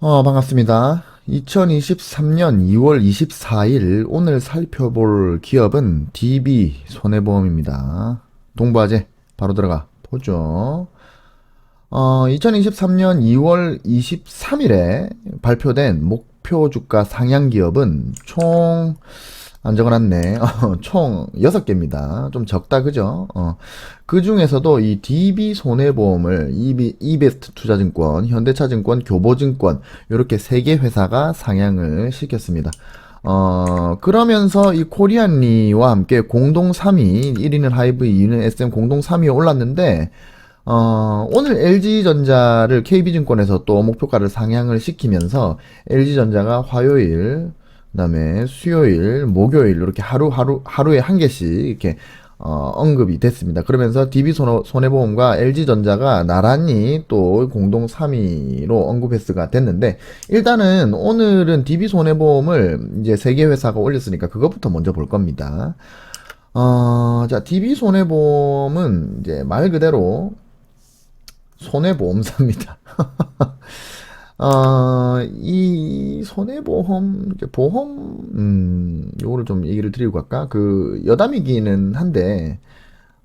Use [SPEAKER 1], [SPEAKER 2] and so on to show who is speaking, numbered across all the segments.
[SPEAKER 1] 반갑습니다. 2023년 2월 24일 오늘 살펴볼 기업은 DB손해보험입니다. 동부화재 바로 들어가 보죠. 2023년 2월 23일에 발표된 목표 주가 상향 기업은 총 안 적어놨네. 총 6개입니다. 좀 적다, 그죠? 그 중에서도 이 DB손해보험을 이베스트 투자증권, 현대차증권, 교보증권, 요렇게 3개 회사가 상향을 시켰습니다. 그러면서 이 코리안리와 함께 공동 3위, 1위는 하이브, 2위는 SM 공동 3위에 올랐는데, 오늘 LG전자를 KB증권에서 또 목표가를 상향을 시키면서 LG전자가 화요일, 그다음에 수요일, 목요일 이렇게 하루에 한 개씩 이렇게 언급이 됐습니다. 그러면서 DB손해보험과 LG전자가 나란히 또 공동 3위로 언급했스가 됐는데, 일단은 오늘은 DB손해보험을 이제 3개 회사가 올렸으니까 그것부터 먼저 볼 겁니다. 자, DB손해보험은 이제 말 그대로 손해보험사입니다. 이 손해보험, 이제 보험, 요거를 좀 얘기를 드리고 갈까? 여담이기는 한데,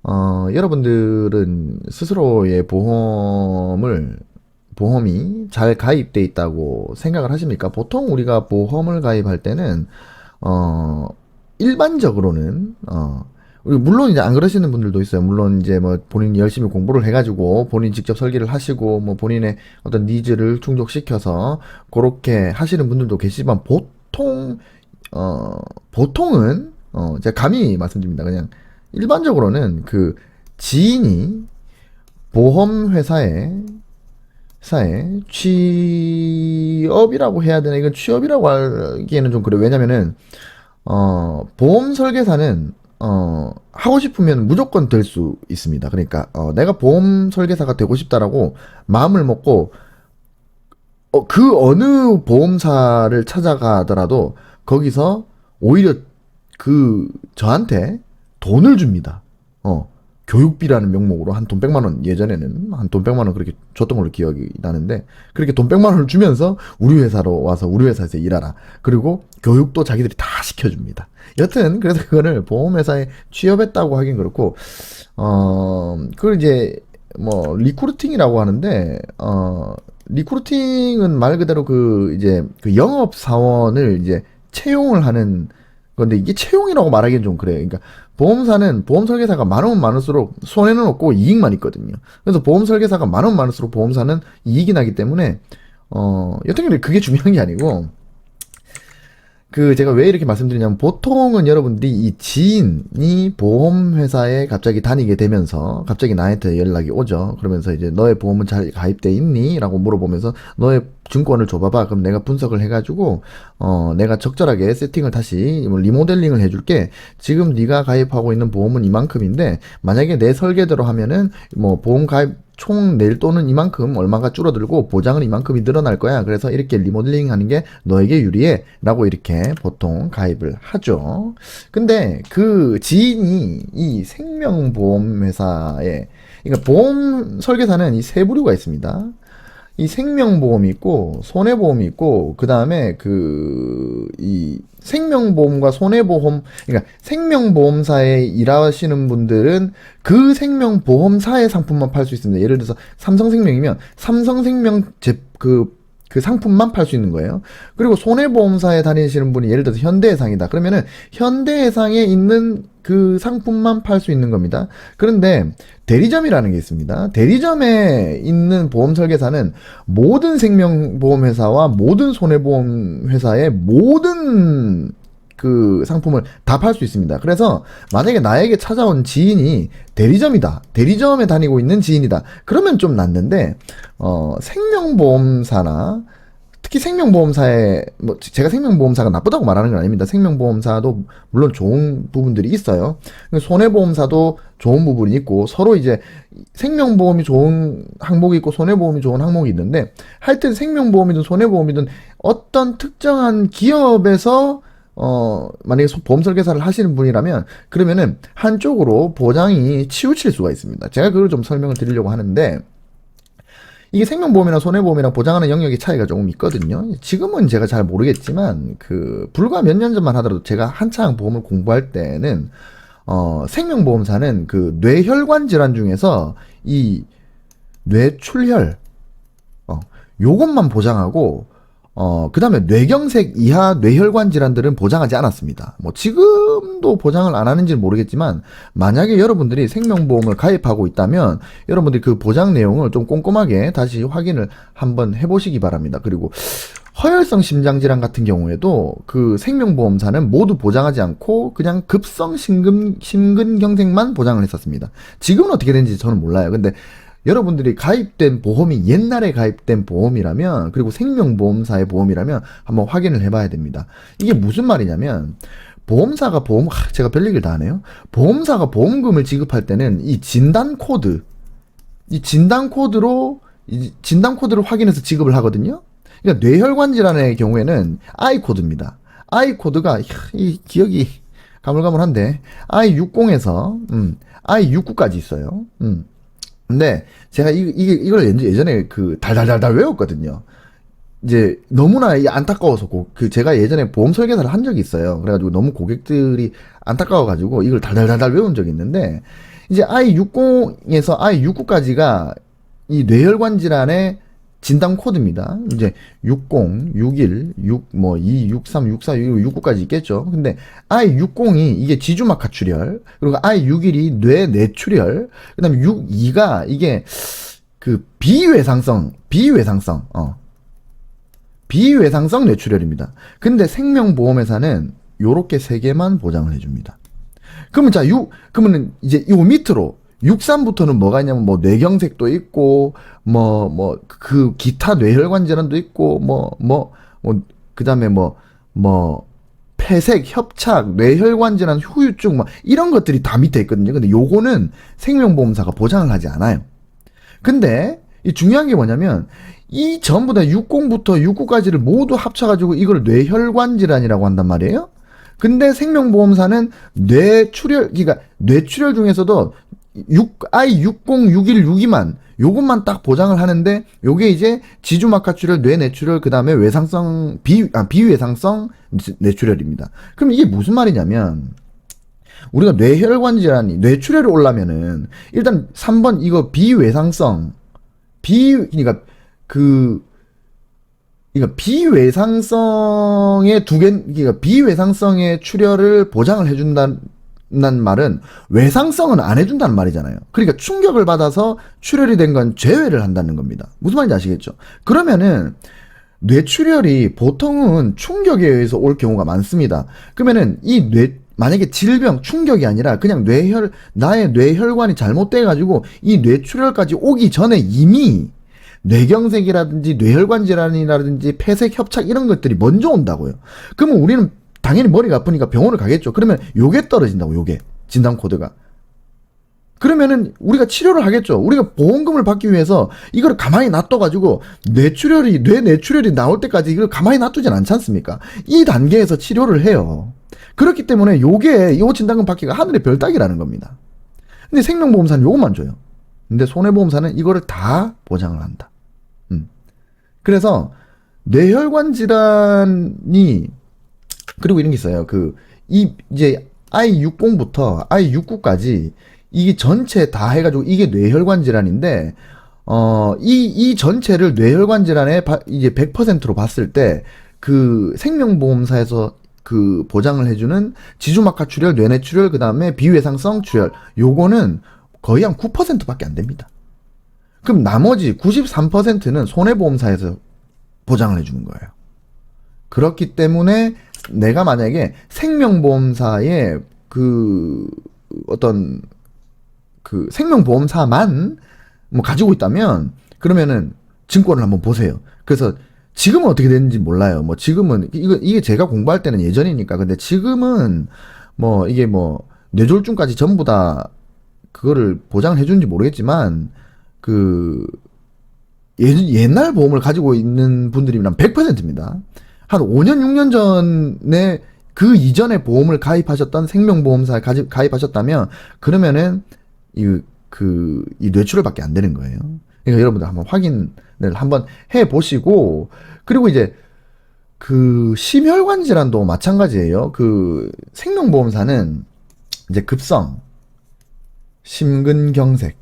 [SPEAKER 1] 여러분들은 스스로의 보험이 잘 가입돼 있다고 생각을 하십니까? 보통 우리가 보험을 가입할 때는, 일반적으로는, 물론 이제 안 그러시는 분들도 있어요. 물론 이제 뭐 본인이 열심히 공부를 해가지고 본인 직접 설계를 하시고 뭐 본인의 어떤 니즈를 충족시켜서 그렇게 하시는 분들도 계시지만 보통은 제가 감히 말씀드립니다. 그냥 일반적으로는 그 지인이 보험회사에 취업이라고 해야 되나? 이건 취업이라고 하기에는 좀 그래요. 왜냐면은 보험 설계사는 하고 싶으면 무조건 될 수 있습니다. 그러니까 내가 보험 설계사가 되고 싶다라고 마음을 먹고 그 어느 보험사를 찾아가더라도 거기서 오히려 저한테 돈을 줍니다. 교육비라는 명목으로 한 돈 100만 원, 예전에는 한 돈 100만 원 그렇게 줬던 걸로 기억이 나는데, 그렇게 돈 100만 원을 주면서 우리 회사로 와서 우리 회사에서 일하라. 그리고 교육도 자기들이 다 시켜줍니다. 여튼 그래서 그거를 보험회사에 취업했다고 하긴 그렇고, 그걸 이제 뭐 리크루팅이라고 하는데, 리크루팅은 말 그대로 이제 영업 사원을 이제 채용을 하는 건데, 이게 채용이라고 말하기엔 좀 그래요. 그러니까 보험사는 보험 설계사가 많으면 많을수록 손해는 없고 이익만 있거든요. 그래서 보험 설계사가 많으면 많을수록 보험사는 이익이 나기 때문에 여튼 그게 중요한 게 아니고, 제가 왜 이렇게 말씀드리냐면, 보통은 여러분들이 이 지인이 보험회사에 갑자기 다니게 되면서 갑자기 나한테 연락이 오죠. 그러면서 이제 너의 보험은 잘 가입돼 있니? 라고 물어보면서 너의 증권을 줘봐봐. 그럼 내가 분석을 해가지고 내가 적절하게 세팅을 다시 리모델링을 해줄게. 지금 네가 가입하고 있는 보험은 이만큼인데, 만약에 내 설계대로 하면은 뭐 보험 가입 총 낼 돈은 이만큼 얼마가 줄어들고 보장은 이만큼이 늘어날 거야. 그래서 이렇게 리모델링 하는 게 너에게 유리해. 라고 이렇게 보통 가입을 하죠. 근데 그 지인이 이 생명보험회사에, 그러니까 보험 설계사는 이 세 부류가 있습니다. 이 생명보험이 있고 손해보험이 있고, 그 다음에 이 생명보험과 손해보험, 그러니까 생명보험사에 일하시는 분들은 그 생명보험사의 상품만 팔 수 있습니다. 예를 들어서 삼성생명이면 삼성생명 그 상품만 팔 수 있는 거예요. 그리고 손해보험사에 다니시는 분이 예를 들어서 현대해상이다. 그러면은 현대해상에 있는 그 상품만 팔 수 있는 겁니다. 그런데 대리점이라는 게 있습니다. 대리점에 있는 보험 설계사는 모든 생명보험회사와 모든 손해보험회사의 모든 그 상품을 다 팔 수 있습니다. 그래서 만약에 나에게 찾아온 지인이 대리점이다. 대리점에 다니고 있는 지인이다. 그러면 좀 낫는데, 생명보험사나 특히 생명보험사에, 뭐 제가 생명보험사가 나쁘다고 말하는 건 아닙니다. 생명보험사도 물론 좋은 부분들이 있어요. 손해보험사도 좋은 부분이 있고, 서로 이제 생명보험이 좋은 항목이 있고 손해보험이 좋은 항목이 있는데, 하여튼 생명보험이든 손해보험이든 어떤 특정한 기업에서 만약에 보험 설계사를 하시는 분이라면, 그러면은 한쪽으로 보장이 치우칠 수가 있습니다. 제가 그걸 좀 설명을 드리려고 하는데, 이게 생명보험이랑 손해보험이랑 보장하는 영역의 차이가 조금 있거든요. 지금은 제가 잘 모르겠지만 그 불과 몇 년 전만 하더라도 제가 한창 보험을 공부할 때는 생명보험사는 그 뇌혈관 질환 중에서 이 뇌출혈 요것만 보장하고 그 다음에 뇌경색 이하 뇌혈관 질환들은 보장하지 않았습니다. 뭐 지금도 보장을 안 하는지는 모르겠지만 만약에 여러분들이 생명보험을 가입하고 있다면 여러분들이 그 보장 내용을 좀 꼼꼼하게 다시 확인을 한번 해보시기 바랍니다. 그리고 허혈성 심장질환 같은 경우에도 그 생명보험사는 모두 보장하지 않고 그냥 급성 심근경색만 보장을 했었습니다. 지금은 어떻게 되는지 저는 몰라요. 근데 여러분들이 가입된 보험이 옛날에 가입된 보험이라면 그리고 생명보험사의 보험이라면 한번 확인을 해봐야 됩니다. 이게 무슨 말이냐면 보험사가 제가 별 얘기를 다 하네요. 보험사가 보험금을 지급할 때는 이 진단코드로 진단코드를 확인해서 지급을 하거든요. 그러니까 뇌혈관 질환의 경우에는 I 코드입니다. I 코드가 이 기억이 가물가물한데 I60에서 I69까지 있어요. 근데 제가 이걸 예전에 그 달달달달 외웠거든요. 이제 너무나 안타까워서 제가 예전에 보험 설계사를 한 적이 있어요. 그래가지고 너무 고객들이 안타까워가지고 이걸 달달달달 외운 적이 있는데 이제 I60에서 I69까지가 이 뇌혈관 질환의 진단 코드입니다. 이제 60, 61, 2, 63, 64, 69까지 있겠죠. 근데 I60이 이게 지주막하 출혈, 그리고 I61이 뇌 내출혈, 그 다음에 62가 이게 그 비외상성 뇌출혈입니다. 근데 생명보험회사는 요렇게 세 개만 보장을 해줍니다. 그러면 그러면은 이제 요 밑으로 63부터는 뭐가 있냐면 뭐 뇌경색도 있고 그 기타 뇌혈관 질환도 있고 그다음에 폐색, 협착, 뇌혈관 질환, 후유증 이런 것들이 다 밑에 있거든요. 근데 요거는 생명보험사가 보장을 하지 않아요. 근데 이 중요한 게 뭐냐면 이 전부 다 60부터 69까지를 모두 합쳐가지고 이걸 뇌혈관 질환이라고 한단 말이에요. 근데 생명보험사는 그러니까 뇌출혈 중에서도 I60, 61, 62만 요것만 딱 보장을 하는데 요게 이제 지주막하출혈, 뇌내출혈, 그 다음에 비외상성 뇌출혈입니다. 그럼 이게 무슨 말이냐면 우리가 뇌혈관 질환이 뇌출혈이 오려면은 일단 3번 이거 그러니까 비외상성의 그러니까 비외상성의 출혈을 보장을 해준다는 말은 외상성은 안 해준다는 말이잖아요. 그러니까 충격을 받아서 출혈이 된 건 제외를 한다는 겁니다. 무슨 말인지 아시겠죠? 그러면은 뇌출혈이 보통은 충격에 의해서 올 경우가 많습니다. 그러면은 만약에 질병, 충격이 아니라 그냥 나의 뇌혈관이 잘못돼가지고 이 뇌출혈까지 오기 전에 이미 뇌경색이라든지 뇌혈관 질환이라든지 폐색, 협착 이런 것들이 먼저 온다고요. 그러면 우리는 당연히 머리가 아프니까 병원을 가겠죠. 그러면 요게 떨어진다고, 요게. 진단 코드가. 그러면은 우리가 치료를 하겠죠. 우리가 보험금을 받기 위해서 이걸 가만히 놔둬가지고 뇌 내출혈이 나올 때까지 이걸 가만히 놔두진 않지 않습니까? 이 단계에서 치료를 해요. 그렇기 때문에 요 진단금 받기가 하늘의 별 따기라는 겁니다. 근데 생명보험사는 요것만 줘요. 근데 손해보험사는 이거를 다 보장을 한다. 그래서 뇌혈관 질환이 그리고 이런 게 있어요. 이제 I60부터 I69까지 이게 전체 다 해가지고 이게 뇌혈관 질환인데, 이 전체를 뇌혈관 질환의 이제 100%로 봤을 때, 그 생명보험사에서 그 보장을 해주는 지주막하 출혈, 뇌내출혈, 그 다음에 비외상성 출혈, 요거는 거의 한 9%밖에 안 됩니다. 그럼 나머지 93%는 손해보험사에서 보장을 해주는 거예요. 그렇기 때문에 내가 만약에 생명보험사의 생명보험사만 가지고 있다면 그러면은 증권을 한번 보세요. 그래서 지금은 어떻게 되는지 몰라요. 지금은 이게 제가 공부할 때는 예전이니까. 근데 지금은 이게 뇌졸중까지 전부 다 그거를 보장을 해주는지 모르겠지만 옛날 보험을 가지고 있는 분들이면 100%입니다. 한 5년, 6년 전에 그 이전에 보험을 가입하셨던 생명보험사에 가입하셨다면 그러면은 이 뇌출혈밖에 안 되는 거예요. 그러니까 여러분들 한번 확인을 한번 해 보시고, 그리고 이제 심혈관 질환도 마찬가지예요. 생명보험사는 이제 급성, 심근경색,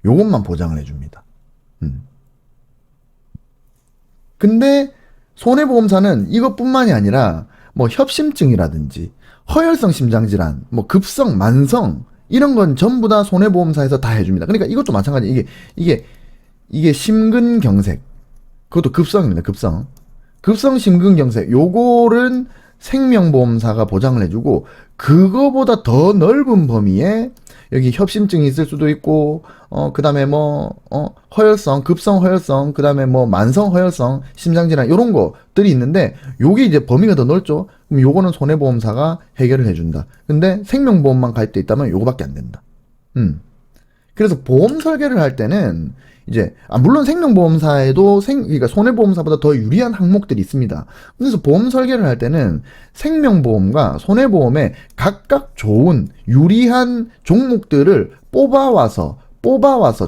[SPEAKER 1] 요것만 보장을 해줍니다. 근데 손해보험사는 이것뿐만이 아니라 뭐 협심증이라든지 허혈성 심장질환, 뭐 급성, 만성 이런 건 전부 다 손해보험사에서 다 해줍니다. 그러니까 이것도 마찬가지. 이게 심근경색, 그것도 급성입니다. 급성 심근경색, 요거는 생명보험사가 보장을 해주고, 그거보다 더 넓은 범위에 여기 협심증이 있을 수도 있고, 그 다음에 허혈성, 급성 허혈성, 그 다음에 만성 허혈성, 심장질환, 요런 것들이 있는데, 요게 이제 범위가 더 넓죠? 그럼 요거는 손해보험사가 해결을 해준다. 근데 생명보험만 가입돼 있다면 요거밖에 안 된다. 그래서 보험 설계를 할 때는, 이제, 물론 생명보험사에도 그러니까 손해보험사보다 더 유리한 항목들이 있습니다. 그래서 보험 설계를 할 때는 생명보험과 손해보험에 각각 좋은 유리한 종목들을 뽑아와서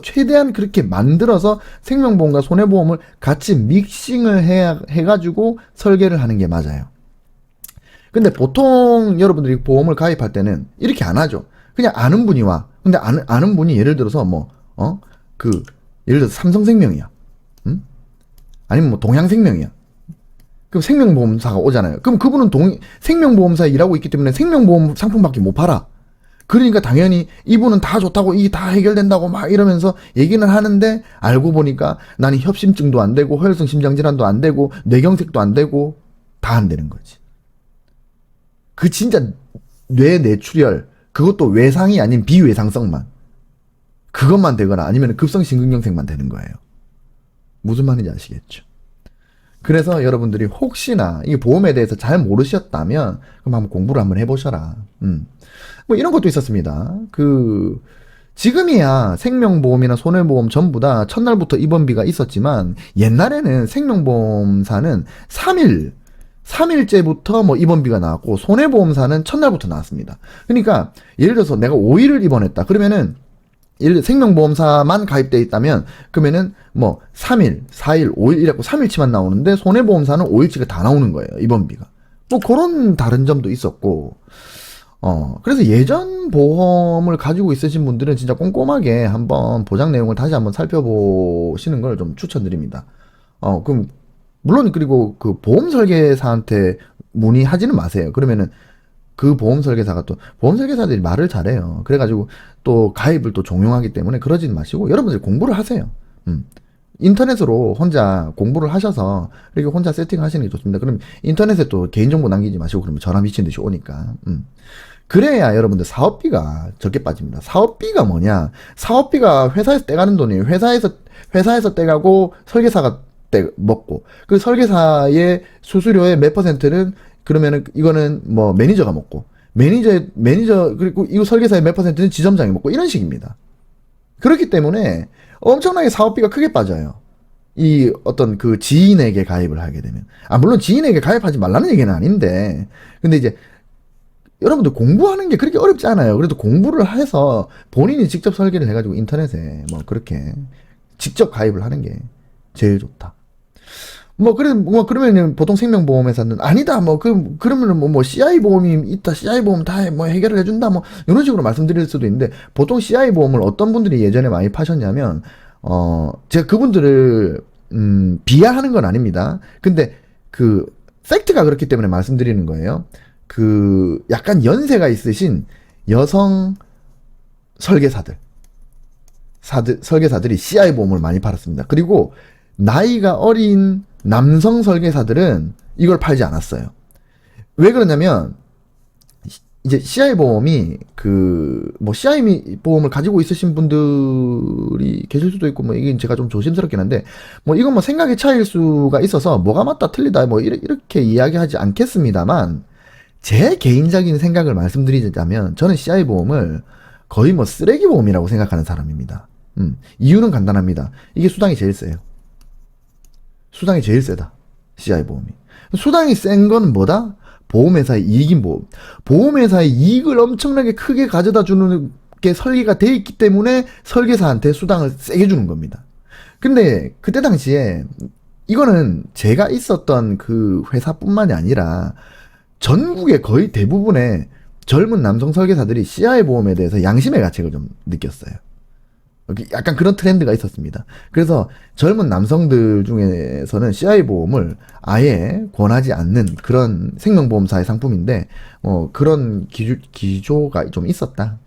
[SPEAKER 1] 최대한 그렇게 만들어서 생명보험과 손해보험을 같이 믹싱을 해가지고 설계를 하는 게 맞아요. 근데 보통 여러분들이 보험을 가입할 때는 이렇게 안 하죠. 그냥 아는 분이 와. 근데 아는 분이 예를 들어서 예를 들어서 삼성생명이야. 아니면 동양생명이야. 그럼 생명보험사가 오잖아요. 그럼 그분은 생명보험사에 일하고 있기 때문에 생명보험 상품밖에 못 팔아. 그러니까 당연히 이분은 다 좋다고, 이게 다 해결된다고 막 이러면서 얘기는 하는데, 알고 보니까 나는 협심증도 안 되고, 허혈성 심장질환도 안 되고, 뇌경색도 안 되고, 다 안 되는 거지. 진짜 뇌출혈, 그것도 외상이 아닌 비외상성만. 그것만 되거나 아니면 급성 심근경색만 되는 거예요. 무슨 말인지 아시겠죠? 그래서 여러분들이 혹시나 이 보험에 대해서 잘 모르셨다면 그럼 한번 공부를 한번 해보셔라. 뭐 이런 것도 있었습니다. 지금이야 생명보험이나 손해보험 전부 다 첫날부터 입원비가 있었지만, 옛날에는 생명보험사는 3일째부터 입원비가 나왔고, 손해보험사는 첫날부터 나왔습니다. 그러니까 예를 들어서 내가 5일을 입원했다. 그러면은 예를 들어 생명보험사만 가입돼 있다면, 그러면은 3일, 4일, 5일 이라고 3일치만 나오는데, 손해보험사는 5일치가 다 나오는 거예요, 입원비가. 그런 다른 점도 있었고, 그래서 예전 보험을 가지고 있으신 분들은 진짜 꼼꼼하게 한번 보장 내용을 다시 한번 살펴보시는 걸 좀 추천드립니다. 그럼, 물론, 그리고 보험 설계사한테 문의하지는 마세요. 그러면은, 보험 설계사들이 말을 잘해요. 그래가지고 또 가입을 또 종용하기 때문에 그러지는 마시고 여러분들이 공부를 하세요. 인터넷으로 혼자 공부를 하셔서 이렇게 혼자 세팅하시는 게 좋습니다. 그럼 인터넷에 또 개인정보 남기지 마시고, 그러면 전화 미친 듯이 오니까. 그래야 여러분들 사업비가 적게 빠집니다. 사업비가 뭐냐? 사업비가 회사에서 떼가는 돈이에요. 회사에서 떼가고 설계사가 먹고, 그 설계사의 수수료의 몇 %는 그러면은 이거는 매니저가 먹고, 매니저 그리고 이 설계사의 몇 %는 지점장이 먹고, 이런 식입니다. 그렇기 때문에 엄청나게 사업비가 크게 빠져요. 이 어떤 지인에게 가입을 하게 되면. 물론 지인에게 가입하지 말라는 얘기는 아닌데, 근데 이제 여러분들 공부하는 게 그렇게 어렵지 않아요. 그래도 공부를 해서 본인이 직접 설계를 해가지고 인터넷에 그렇게 직접 가입을 하는 게 제일 좋다. 그러면 보통 생명보험회사는 아니다, 그러면은 CI 보험이 있다, CI 보험 다 해결을 해준다, 이런 식으로 말씀드릴 수도 있는데, 보통 CI 보험을 어떤 분들이 예전에 많이 파셨냐면, 제가 그분들을, 비하하는 건 아닙니다. 근데 팩트가 그렇기 때문에 말씀드리는 거예요. 약간 연세가 있으신 여성 설계사들이 CI 보험을 많이 팔았습니다. 그리고 나이가 어린 남성 설계사들은 이걸 팔지 않았어요. 왜 그러냐면, 이제 CI 보험이 CI 보험을 가지고 있으신 분들이 계실 수도 있고, 이게 제가 좀 조심스럽긴 한데, 이건 생각의 차이일 수가 있어서 뭐가 맞다 틀리다 이렇게 이야기하지 않겠습니다만, 제 개인적인 생각을 말씀드리자면, 저는 CI 보험을 거의 쓰레기 보험이라고 생각하는 사람입니다. 이유는 간단합니다. 이게 수당이 제일 세요. 수당이 제일 세다. CI 보험이. 수당이 센 건 뭐다? 보험회사의 이익인 보험. 보험회사의 이익을 엄청나게 크게 가져다 주는 그렇게 설계가 돼 있기 때문에 설계사한테 수당을 세게 주는 겁니다. 근데 그때 당시에 이거는 제가 있었던 그 회사뿐만이 아니라 전국의 거의 대부분의 젊은 남성 설계사들이 CI 보험에 대해서 양심의 가책을 좀 느꼈어요. 약간 그런 트렌드가 있었습니다. 그래서 젊은 남성들 중에서는 CI 보험을 아예 권하지 않는 그런 생명보험사의 상품인데, 그런 기조가 좀 있었다.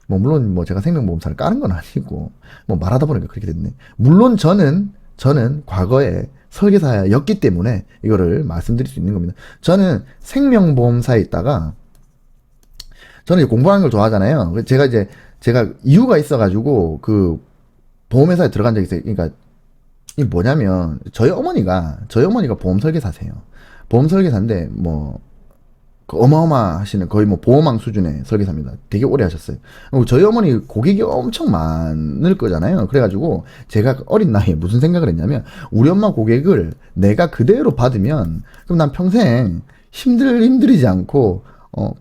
[SPEAKER 1] 물론 제가 생명보험사를 까는 건 아니고, 말하다 보니까 그렇게 됐네. 물론 저는 과거에 설계사였기 때문에 이거를 말씀드릴 수 있는 겁니다. 저는 생명보험사에 있다가, 저는 이제 공부하는 걸 좋아하잖아요. 제가 이유가 있어가지고 그 보험회사에 들어간 적이 있어요. 그러니까 이 뭐냐면 저희 어머니가 보험 설계사세요. 보험 설계사인데 그 어마어마하시는 거의 보험왕 수준의 설계사입니다. 되게 오래 하셨어요. 그리고 저희 어머니 고객이 엄청 많을 거잖아요. 그래가지고 제가 어린 나이에 무슨 생각을 했냐면 우리 엄마 고객을 내가 그대로 받으면 그럼 난 평생 힘들이지 않고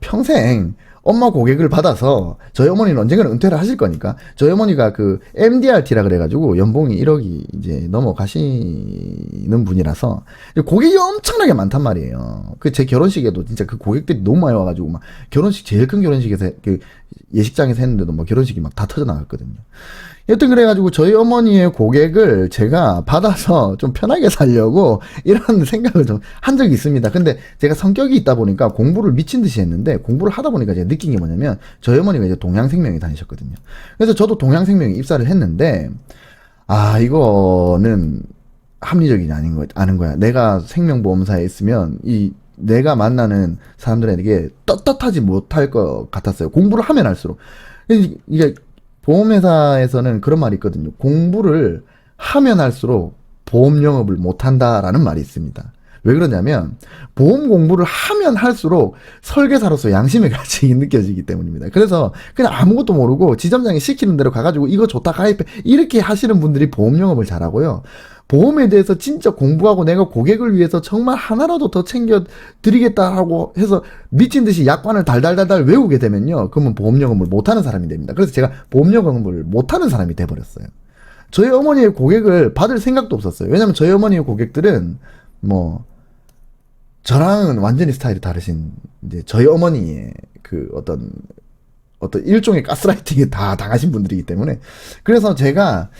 [SPEAKER 1] 평생 엄마 고객을 받아서 저희 어머니는 언젠가는 은퇴를 하실 거니까 저희 어머니가 그 MDRT라 그래가지고 연봉이 1억이 이제 넘어가시는 분이라서 고객이 엄청나게 많단 말이에요. 그 제 결혼식에도 진짜 그 고객들이 너무 많이 와가지고 막 결혼식 제일 큰 결혼식에서 그 예식장에서 했는데도 막 결혼식이 막 다 터져 나갔거든요. 여튼 그래가지고 저희 어머니의 고객을 제가 받아서 좀 편하게 살려고 이런 생각을 좀 한 적이 있습니다. 근데 제가 성격이 있다 보니까 공부를 미친 듯이 했는데 공부를 하다 보니까 제가 느낀 게 뭐냐면 저희 어머니가 이제 동양생명에 다니셨거든요. 그래서 저도 동양생명에 입사를 했는데 이거는 합리적이지 아는 거야. 내가 생명보험사에 있으면 내가 만나는 사람들에게 떳떳하지 못할 것 같았어요. 공부를 하면 할수록. 이게 보험회사에서는 그런 말이 있거든요. 공부를 하면 할수록 보험 영업을 못한다라는 말이 있습니다. 왜 그러냐면 보험 공부를 하면 할수록 설계사로서 양심의 가책이 느껴지기 때문입니다. 그래서 그냥 아무것도 모르고 지점장이 시키는 대로 가가지고 이거 좋다 가입해 이렇게 하시는 분들이 보험 영업을 잘하고요. 보험에 대해서 진짜 공부하고 내가 고객을 위해서 정말 하나라도 더 챙겨드리겠다라고 해서 미친 듯이 약관을 달달달달 외우게 되면요. 그러면 보험 영업을 못하는 사람이 됩니다. 그래서 제가 보험 영업을 못하는 사람이 돼버렸어요. 저희 어머니의 고객을 받을 생각도 없었어요. 왜냐면 저희 어머니의 고객들은 저랑은 완전히 스타일이 다르신 이제 저희 어머니의 그 어떤 일종의 가스라이팅에 다 당하신 분들이기 때문에 그래서 제가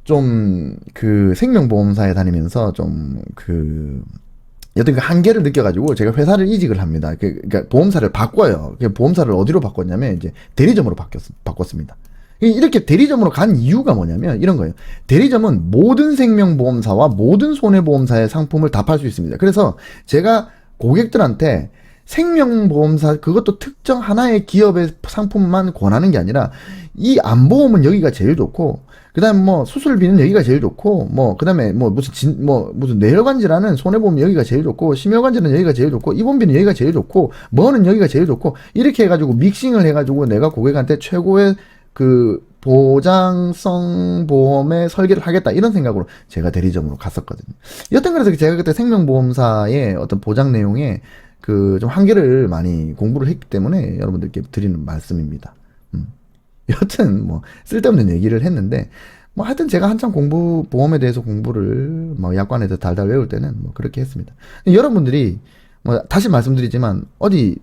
[SPEAKER 1] 좀 그 생명보험사에 다니면서 여튼 그 한계를 느껴가지고 제가 회사를 이직을 합니다. 그러니까 보험사를 바꿔요. 보험사를 어디로 바꿨냐면 이제 대리점으로 바꿨습니다. 이렇게 대리점으로 간 이유가 뭐냐면 이런 거예요. 대리점은 모든 생명보험사와 모든 손해보험사의 상품을 다 팔 수 있습니다. 그래서 제가 고객들한테 생명보험사 그것도 특정 하나의 기업의 상품만 권하는 게 아니라 이 안보험은 여기가 제일 좋고 그다음 수술비는 여기가 제일 좋고 그다음에 무슨 뇌혈관 질환은 손해보험 여기가 제일 좋고 심혈관 질환은 여기가 제일 좋고 입원비는 여기가 제일 좋고 뭐는 여기가 제일 좋고 이렇게 해가지고 믹싱을 해가지고 내가 고객한테 최고의 그 보장성 보험의 설계를 하겠다 이런 생각으로 제가 대리점으로 갔었거든요. 여튼 그래서 제가 그때 생명보험사의 어떤 보장 내용에 그 좀 한계를 많이 공부를 했기 때문에 여러분들께 드리는 말씀입니다. 여튼 쓸데없는 얘기를 했는데 하여튼 제가 한참 보험에 대해서 공부를 약관에서 달달 외울 때는 그렇게 했습니다. 여러분들이 다시 말씀드리지만 어디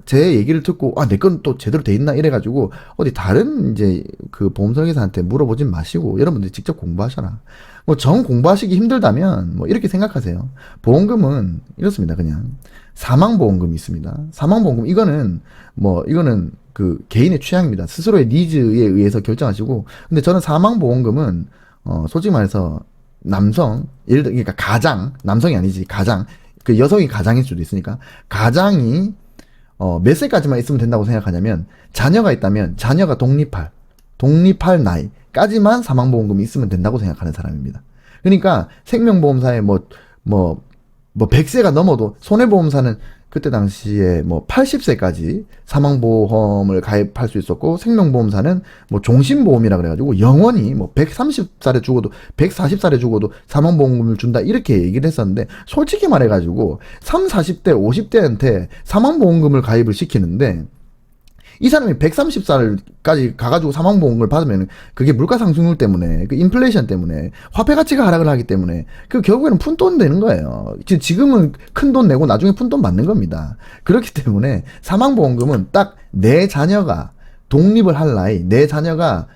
[SPEAKER 1] 제 얘기를 듣고 내 건 또 제대로 돼 있나 이래가지고 어디 다른 이제 그 보험 설계사한테 물어보진 마시고 여러분들이 직접 공부하셔라. 정 공부하시기 힘들다면 이렇게 생각하세요. 보험금은 이렇습니다. 그냥 사망보험금이 있습니다. 사망보험금 이거는 그 개인의 취향입니다. 스스로의 니즈에 의해서 결정하시고 근데 저는 사망보험금은 솔직히 말해서 그러니까 가장 남성이 아니지 가장 그 여성이 가장일 수도 있으니까 가장이 몇 살까지만 있으면 된다고 생각하냐면 자녀가 있다면 자녀가 독립할 나이까지만 사망보험금이 있으면 된다고 생각하는 사람입니다. 그러니까 생명보험사에 100세가 넘어도 손해보험사는 그때 당시에 80세까지 사망보험을 가입할 수 있었고 생명보험사는 종신보험이라 그래가지고 영원히 130살에 죽어도 140살에 죽어도 사망보험금을 준다 이렇게 얘기를 했었는데 솔직히 말해가지고 30, 40대, 50대한테 사망보험금을 가입을 시키는데 이 사람이 130살까지 가가지고 사망보험을 받으면 그게 물가 상승률 때문에 그 인플레이션 때문에 화폐 가치가 하락을 하기 때문에 그 결국에는 푼돈 되는 거예요. 지금은 큰 돈 내고 나중에 푼돈 받는 겁니다. 그렇기 때문에 사망보험금은 딱 내 자녀가 독립을 할 나이, 내 자녀가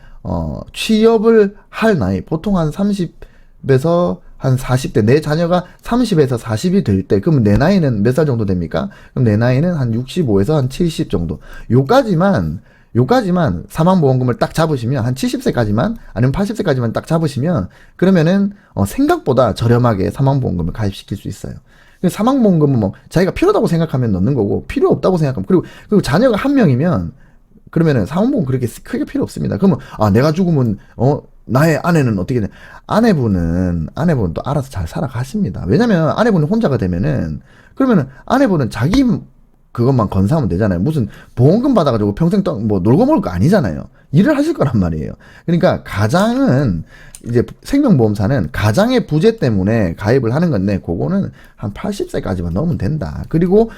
[SPEAKER 1] 취업을 할 나이, 보통 한 30에서 한 40대, 내 자녀가 30에서 40이 될 때, 그러면 내 나이는 몇 살 정도 됩니까? 그럼 내 나이는 한 65에서 한 70 정도. 요까지만 사망보험금을 딱 잡으시면, 한 70세까지만, 아니면 80세까지만 딱 잡으시면, 그러면은, 생각보다 저렴하게 사망보험금을 가입시킬 수 있어요. 사망보험금은 뭐, 자기가 필요하다고 생각하면 넣는 거고, 필요 없다고 생각하면, 그리고 자녀가 한 명이면, 그러면은 사망보험 그렇게 크게 필요 없습니다. 그러면, 내가 죽으면, 나의 아내는 어떻게 돼? 아내분은 또 알아서 잘 살아가십니다. 왜냐면 아내분이 혼자가 되면은, 그러면은 아내분은 자기 그것만 건사하면 되잖아요. 무슨 보험금 받아가지고 평생 뭐 놀고 먹을 거 아니잖아요. 일을 하실 거란 말이에요. 그러니까 가장은, 이제 생명보험사는 가장의 부재 때문에 가입을 하는 건데, 그거는 한 80세까지만 넣으면 된다. 그리고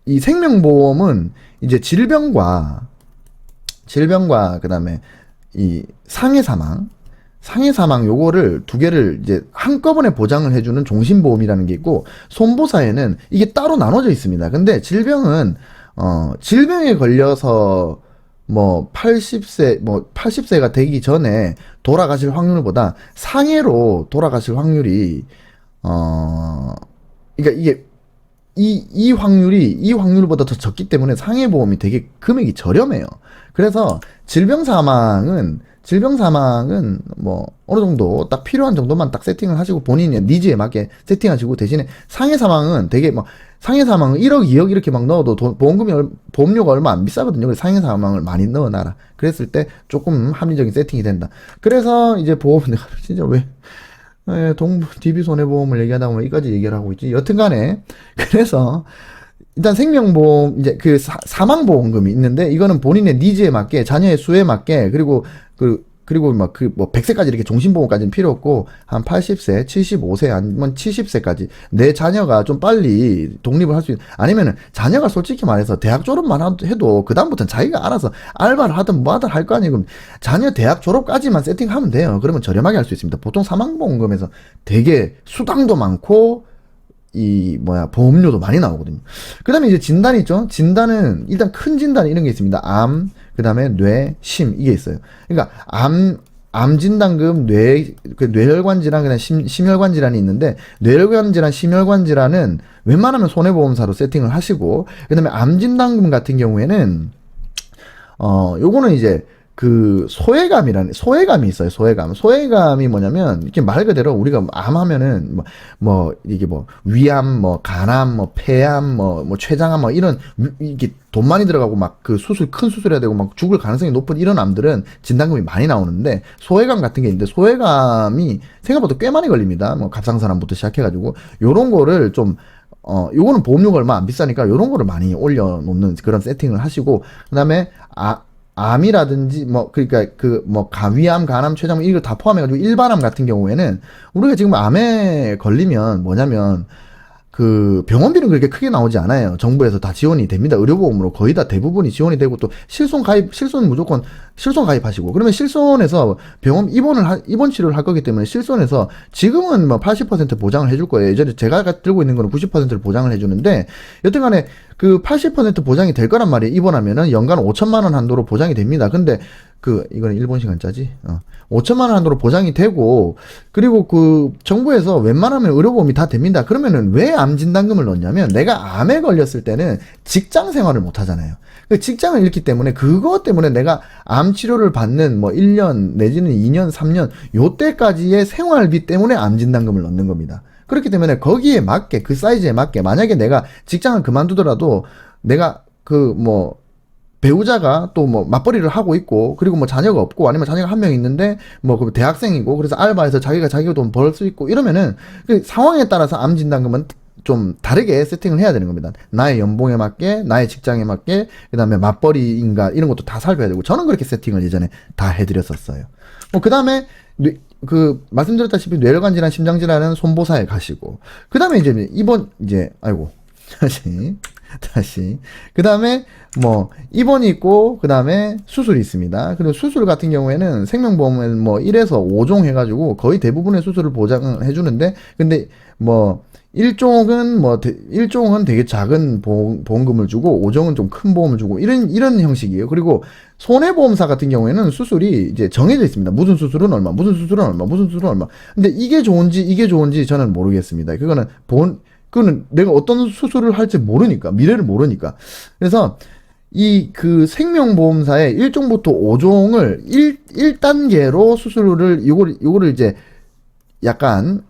[SPEAKER 1] 이 생명보험은 이제 질병과 그 다음에 이 상해 사망 요거를 두 개를 이제 한꺼번에 보장을 해주는 종신보험이라는 게 있고, 손보사에는 이게 따로 나눠져 있습니다. 근데 질병은 질병에 걸려서 뭐 80세가 되기 전에 돌아가실 확률보다 상해로 돌아가실 확률이 그러니까 이게 이 확률보다 더 적기 때문에 상해보험이 되게 금액이 저렴해요. 그래서 질병 사망은 뭐 어느 정도 딱 필요한 정도만 딱 세팅을 하시고 본인의 니즈에 맞게 세팅하시고, 대신에 상해 사망은 되게 막 상해 사망은 1억, 2억 이렇게 막 넣어도 보험료가 얼마 안 비싸거든요. 그래서 상해 사망을 많이 넣어놔라. 그랬을 때 조금 합리적인 세팅이 된다. 그래서 이제 보험 내가 진짜 왜 DB 손해보험을 얘기하다 보면 이까지 얘기를 하고 있지. 여튼간에 그래서 일단 생명보험, 이제 그 사망보험금이 있는데, 이거는 본인의 니즈에 맞게, 자녀의 수에 맞게, 그리고 막 100세까지 이렇게 종신보험까지는 필요 없고, 한 80세, 75세, 아니면 70세까지 내 자녀가 좀 빨리 독립을 할 수 있는, 아니면은 자녀가 솔직히 말해서 대학 졸업만 해도 그다음부터는 자기가 알아서 알바를 하든 뭐 하든 할 거 아니에요. 그럼 자녀 대학 졸업까지만 세팅하면 돼요. 그러면 저렴하게 할 수 있습니다. 보통 사망보험금에서 되게 수당도 많고, 보험료도 많이 나오거든요. 그 다음에 이제 진단이 있죠? 진단은, 일단 큰 진단 이런 게 있습니다. 암, 그 다음에 뇌, 심, 이게 있어요. 그러니까, 암 진단금, 뇌혈관 질환, 그다음 심혈관 질환이 있는데, 뇌혈관 질환, 심혈관 질환은 웬만하면 손해보험사로 세팅을 하시고, 그 다음에 암 진단금 같은 경우에는, 요거는 이제, 소외감이 있어요. 소외감이 뭐냐면, 이렇게 말 그대로 우리가 암 하면은, 이게 위암, 간암, 폐암, 췌장암, 이런, 이게 돈 많이 들어가고 큰 수술 해야 되고 죽을 가능성이 높은 이런 암들은 진단금이 많이 나오는데, 소외감 같은 게 있는데, 소외감이 생각보다 꽤 많이 걸립니다. 갑상선암부터 시작해가지고, 요런 거를 좀, 요거는 보험료가 얼마 안 비싸니까 요런 거를 많이 올려놓는 그런 세팅을 하시고, 그 다음에, 암이라든지 위암, 간암, 췌장 이거 다 포함해가지고 일반암 같은 경우에는 우리가 지금 암에 걸리면 뭐냐면 병원비는 그렇게 크게 나오지 않아요. 정부에서 다 지원이 됩니다. 의료보험으로 거의 다 대부분이 지원이 되고, 또 실손 무조건 실손 가입하시고, 그러면 실손에서 입원 치료를 할 거기 때문에 실손에서 지금은 80% 보장을 해줄 거예요. 예전에 제가 들고 있는 거는 90%를 보장을 해주는데, 여튼간에 80% 보장이 될 거란 말이에요. 입원하면은 연간 5천만 원 한도로 보장이 됩니다. 근데 이거는 일본 시간짜지. 5천만 원 한도로 보장이 되고, 그리고 정부에서 웬만하면 의료보험이 다 됩니다. 그러면은 왜 암 진단금을 넣냐면, 내가 암에 걸렸을 때는 직장 생활을 못 하잖아요. 직장을 잃기 때문에, 그것 때문에 내가 암 치료를 받는 1년 내지는 2년, 3년 요때까지의 생활비 때문에 암 진단금을 넣는 겁니다. 그렇기 때문에 거기에 맞게, 그 사이즈에 맞게, 만약에 내가 직장을 그만두더라도 내가 배우자가 또 맞벌이를 하고 있고, 그리고 자녀가 없고, 아니면 자녀가 한 명 있는데 대학생이고, 그래서 알바해서 자기가 돈 벌 수 있고 이러면은 그 상황에 따라서 암 진단금은 좀 다르게 세팅을 해야 되는 겁니다. 나의 연봉에 맞게, 나의 직장에 맞게, 그 다음에 맞벌이인가 이런 것도 다 살펴야 되고, 저는 그렇게 세팅을 예전에 다 해드렸었어요. 그 다음에 말씀드렸다시피 뇌혈관 질환, 심장 질환은 손보사에 가시고, 그 다음에 다시 다시. 그 다음에 뭐 입원이 있고 그 다음에 수술이 있습니다. 그리고 수술 같은 경우에는 생명보험은 뭐 1에서 5종 해가지고 거의 대부분의 수술을 보장해 주는데, 근데 뭐 1종은 되게 작은 보험금을 주고 5종은 좀 큰 보험을 주고 이런 형식이에요. 그리고 손해보험사 같은 경우에는 수술이 이제 정해져 있습니다. 무슨 수술은 얼마, 무슨 수술은 얼마, 무슨 수술은 얼마. 근데 이게 좋은지 저는 모르겠습니다. 그거는 내가 어떤 수술을 할지 모르니까, 미래를 모르니까. 그래서 그 생명보험사의 1종부터 5종을 1단계로 수술을, 요거를 이제 약간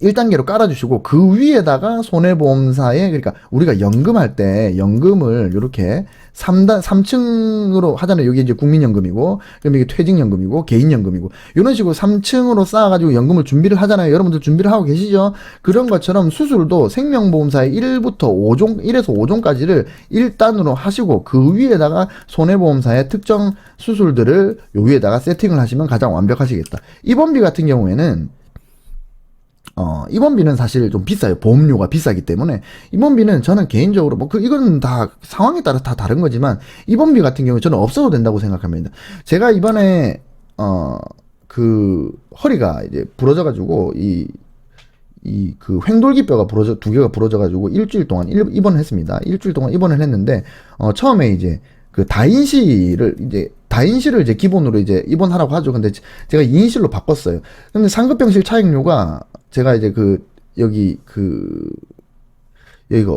[SPEAKER 1] 1단계로 깔아주시고, 그 위에다가 손해보험사에, 그러니까 우리가 연금할 때 연금을 이렇게 3층으로 하잖아요. 여기 이제 국민연금이고, 그럼 이게 퇴직연금이고, 개인연금이고, 이런 식으로 3층으로 쌓아가지고 연금을 준비를 하잖아요. 여러분들 준비를 하고 계시죠? 그런 것처럼 수술도 생명보험사의 1에서 5종까지를 1단으로 하시고, 그 위에다가 손해보험사의 특정 수술들을 요 위에다가 세팅을 하시면 가장 완벽하시겠다. 입원비 같은 경우에는 입원비는 사실 좀 비싸요. 보험료가 비싸기 때문에. 입원비는 저는 개인적으로, 이건 다 상황에 따라 다 다른 거지만, 입원비 같은 경우에 저는 없어도 된다고 생각합니다. 제가 이번에, 허리가 이제 부러져가지고, 그 횡돌기뼈가 두 개가 부러져가지고, 일주일 동안 입원을 했습니다. 일주일 동안 입원을 했는데, 처음에 이제, 다인실을 이제 기본으로 이제 입원하라고 하죠. 근데 제가 2인실로 바꿨어요. 근데 상급병실 차액료가 제가 이제 여기가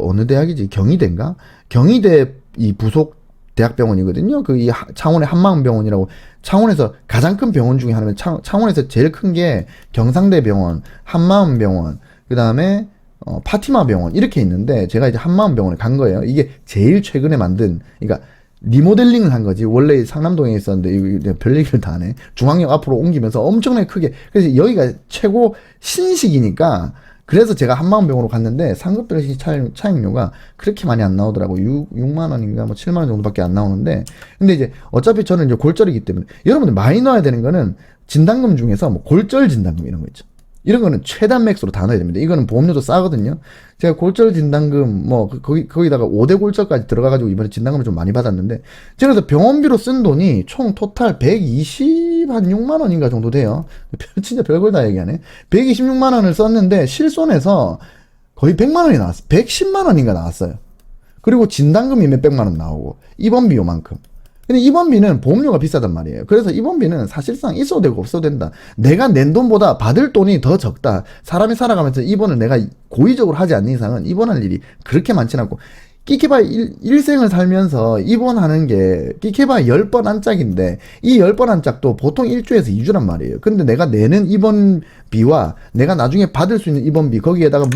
[SPEAKER 1] 어느 대학이지? 경희대인가? 경희대 이 부속 대학병원이거든요. 이 창원의 한마음병원이라고, 창원에서 가장 큰 병원 중에 하나면 창원에서 제일 큰 게 경상대병원, 한마음병원, 그 다음에 파티마 병원 이렇게 있는데, 제가 이제 한마음병원에 간 거예요. 이게 제일 최근에 만든, 그러니까 리모델링을 한 거지. 원래 상남동에 있었는데, 이거 별 얘기를 다 하네. 중앙역 앞으로 옮기면서 엄청나게 크게. 그래서 여기가 최고 신식이니까, 그래서 제가 한마음병원으로 갔는데, 상급병실 차액료가 그렇게 많이 안 나오더라고. 6만 원인가, 7만 원 정도밖에 안 나오는데, 근데 이제 어차피 저는 이제 골절이기 때문에, 여러분들 많이 넣어야 되는 거는, 진단금 중에서 골절 진단금 이런 거 있죠. 이런 거는 최단 맥스로 다 넣어야 됩니다. 이거는 보험료도 싸거든요. 제가 골절 진단금, 거기다가 5대 골절까지 들어가가지고 이번에 진단금을 좀 많이 받았는데, 제가 그래서 병원비로 쓴 돈이 총 토탈 126만 원인가 정도 돼요. 진짜 별걸 다 얘기하네. 126만 원을 썼는데, 실손해서 거의 100만 원이 나왔어요. 110만 원인가 나왔어요. 그리고 진단금이 몇백만 원 나오고, 입원비 요만큼. 근데 입원비는 보험료가 비싸단 말이에요. 그래서 입원비는 사실상 있어도 되고 없어도 된다. 내가 낸 돈보다 받을 돈이 더 적다. 사람이 살아가면서 입원을 내가 고의적으로 하지 않는 이상은 입원할 일이 그렇게 많진 않고, 끼케바 일생을 살면서 입원하는 게 끼케바 10번 한 짝인데, 이 10번 한 짝도 보통 1주에서 2주란 말이에요. 근데 내가 내는 입원비와 내가 나중에 받을 수 있는 입원비, 거기에다가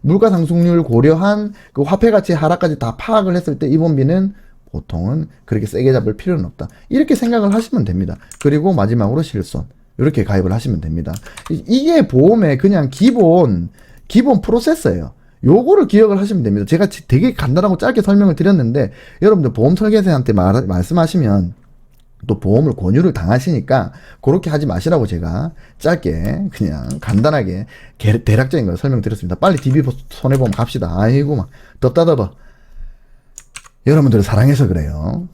[SPEAKER 1] 물가 상승률 고려한 그 화폐 가치 하락까지 다 파악을 했을 때 입원비는 보통은 그렇게 세게 잡을 필요는 없다. 이렇게 생각을 하시면 됩니다. 그리고 마지막으로 실손. 이렇게 가입을 하시면 됩니다. 이게 보험의 그냥 기본 프로세스예요. 요거를 기억을 하시면 됩니다. 제가 되게 간단하고 짧게 설명을 드렸는데, 여러분들 보험 설계사한테 말씀하시면 또 보험을 권유를 당하시니까 그렇게 하지 마시라고 제가 짧게 그냥 간단하게 대략적인 걸 설명드렸습니다. 빨리 DB 손해보험 갑시다. 아이고 막 덥다 덥어. 여러분들을 사랑해서 그래요.